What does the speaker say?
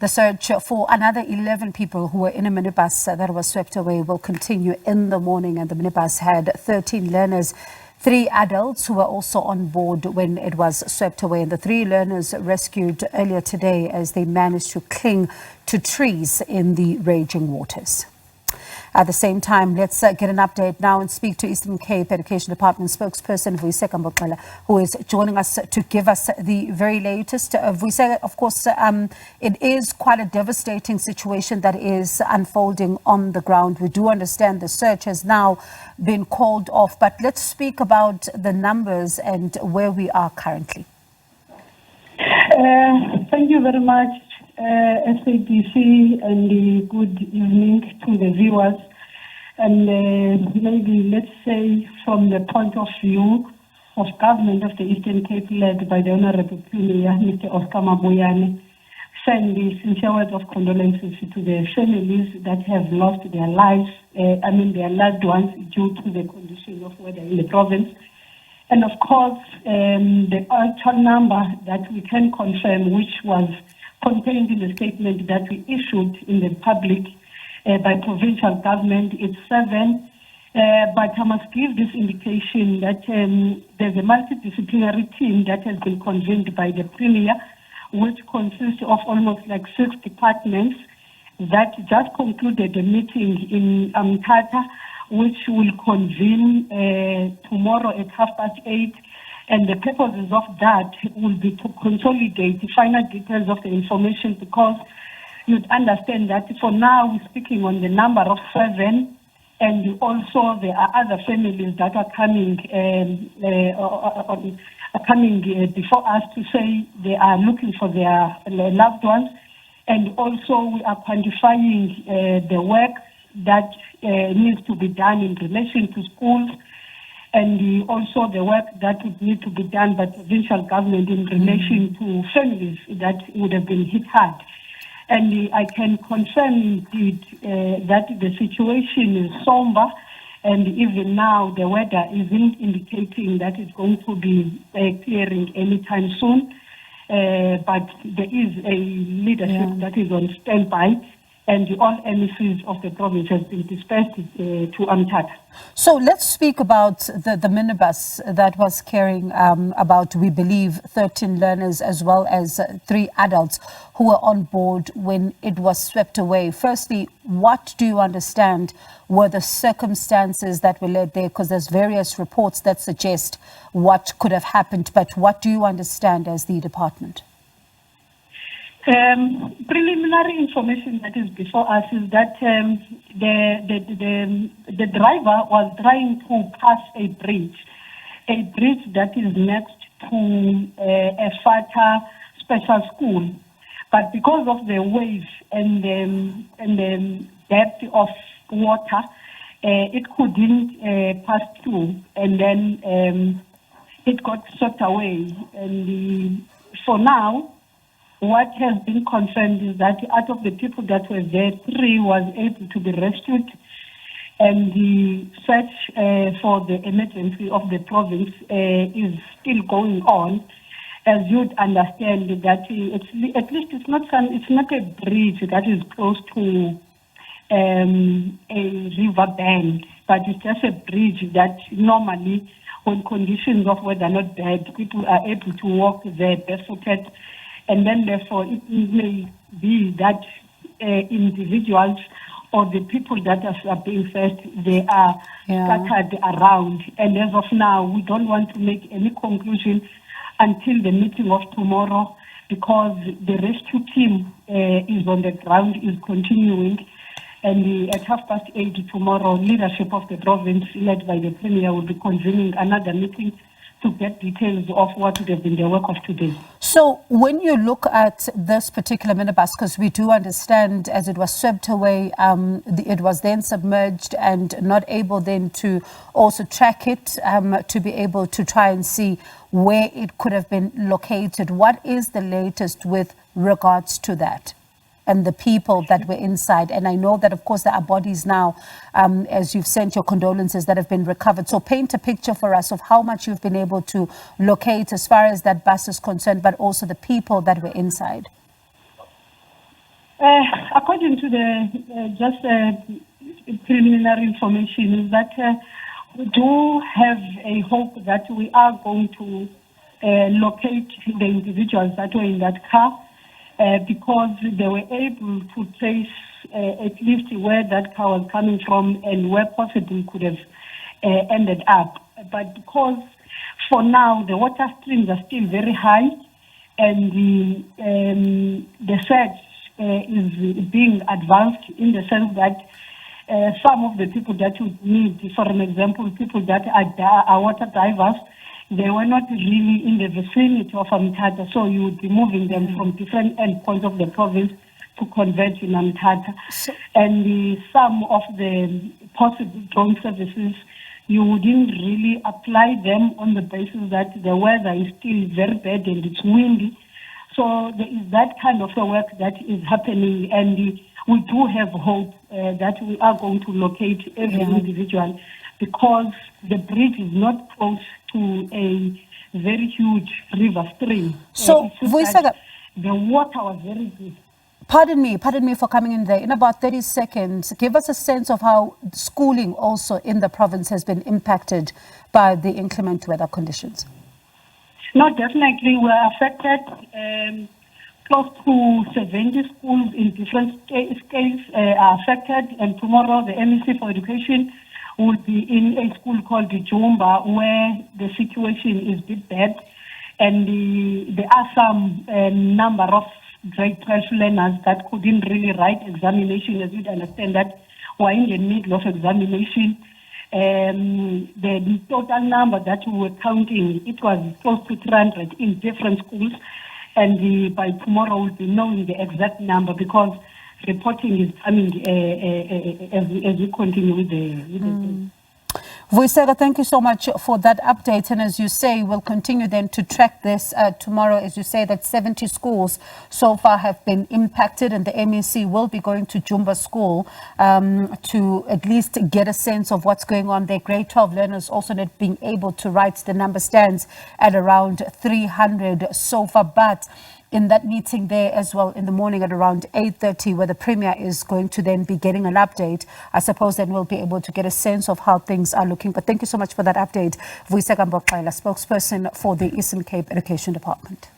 The search for another 11 people who were in a minibus that was swept away will continue in the morning, and the minibus had 13 learners, 3 adults who were also on board when it was swept away. And the 3 learners rescued earlier today as they managed to cling to trees in the raging waters. At the same time, let's get an update now and speak to Eastern Cape Education Department spokesperson Vuyiseka Mboxela, who is joining us to give us the very latest. Vuyiseka, of course, it is quite a devastating situation that is unfolding on the ground. We do understand the search has now been called off, but let's speak about the numbers and where we are currently. Thank you very much, SABC, and good evening to the viewers. And maybe let's say from the point of view of government of the Eastern Cape led by the Honorable Premier, Mr. Oscar Mabuyane, send the sincere words of condolences to the families that have lost their lives, their loved ones due to the conditions of weather in the province. And of course, the actual number that we can confirm, which was contained in the statement that we issued in the public by provincial government, it's 7. But I must give this indication that there's a multidisciplinary team that has been convened by the Premier, which consists of almost like 6 departments that just concluded a meeting in Amtata, which will convene tomorrow at 8:30. And the purposes of that will be to consolidate the final details of the information, because you'd understand that for now we're speaking on the number of 7, and also there are other families that are coming before us to say they are looking for their loved ones. And also we are quantifying the work that needs to be done in relation to schools, and also the work that would need to be done by provincial government in relation to families that would have been hit hard. And I can confirm indeed that the situation is somber, and even now the weather isn't indicating that it's going to be clearing anytime soon. But there is a leadership that is on standby, and all emissaries of the province has been dispersed to Amtata. So let's speak about the minibus that was carrying about, we believe, 13 learners as well as 3 adults who were on board when it was swept away. Firstly, what do you understand were the circumstances that were led there? Because there's various reports that suggest what could have happened, but what do you understand as the department? Preliminary information that is before us is that the driver was trying to pass a bridge that is next to a Fata special school, but because of the waves and the depth of water, it couldn't pass through, and then it got swept away. And for now, what has been confirmed is that out of the people that were there, 3 was able to be rescued, and the search for the emergency of the province is still going on. As you'd understand, that at least it's not a bridge that is close to a river bank, but it's just a bridge that normally, when conditions of weather are not bad, people are able to walk there barefooted. And then therefore it may be that individuals or the people that are being first, they are scattered around. And as of now, we don't want to make any conclusion until the meeting of tomorrow, because the rescue team is on the ground, is continuing. And at 8:30 tomorrow, leadership of the province, led by the Premier, will be convening another meeting to get details of what would have been the work of today. So when you look at this particular minibus, because we do understand as it was swept away, it was then submerged and not able then to also track it, to be able to try and see where it could have been located. What is the latest with regards to that and the people that were inside? And I know that, of course, there are bodies now, as you've sent your condolences, that have been recovered. So paint a picture for us of how much you've been able to locate as far as that bus is concerned, but also the people that were inside. According to the preliminary information, is that we do have a hope that we are going to locate the individuals that were in that car because they were able to trace at least where that car was coming from and where possibly could have ended up. But because for now the water streams are still very high and the search is being advanced in the sense that some of the people that would need, for an example, people that are water divers, they were not really in the vicinity of Mthatha, so you would be moving them from different endpoints of the province to converge in Mthatha. And some of the possible drone services, you wouldn't really apply them on the basis that the weather is still very bad and it's windy. So there is that kind of a work that is happening, and we do have hope that we are going to locate every individual because the bridge is not close to a very huge river stream. So, Vuyiseka, the water was very deep. Pardon me for coming in there. In about 30 seconds, give us a sense of how schooling also in the province has been impacted by the inclement weather conditions. No, definitely we are affected. Close to 70 schools in different scales are affected, and tomorrow the MEC for Education will be in a school called Jumba where the situation is a bit bad, and there are some number of grade 12 learners that couldn't really write examination, as you'd understand that we're in the middle of examination. The total number that we were counting, it was close to 300 in different schools, and by tomorrow we'll be knowing the exact number because reporting is coming as we continue with the Vuyiseka, thank you so much for that update. And as you say, we'll continue then to track this tomorrow. As you say, that 70 schools so far have been impacted, and the MEC will be going to Jumba School to at least get a sense of what's going on there. Grade 12 learners also not being able to write. The number stands at around 300 so far. But in that meeting there as well in the morning at around 8:30, where the Premier is going to then be getting an update, I suppose then we'll be able to get a sense of how things are looking. But thank you so much for that update, Vuyiseka Mboxela, spokesperson for the Eastern Cape Education Department.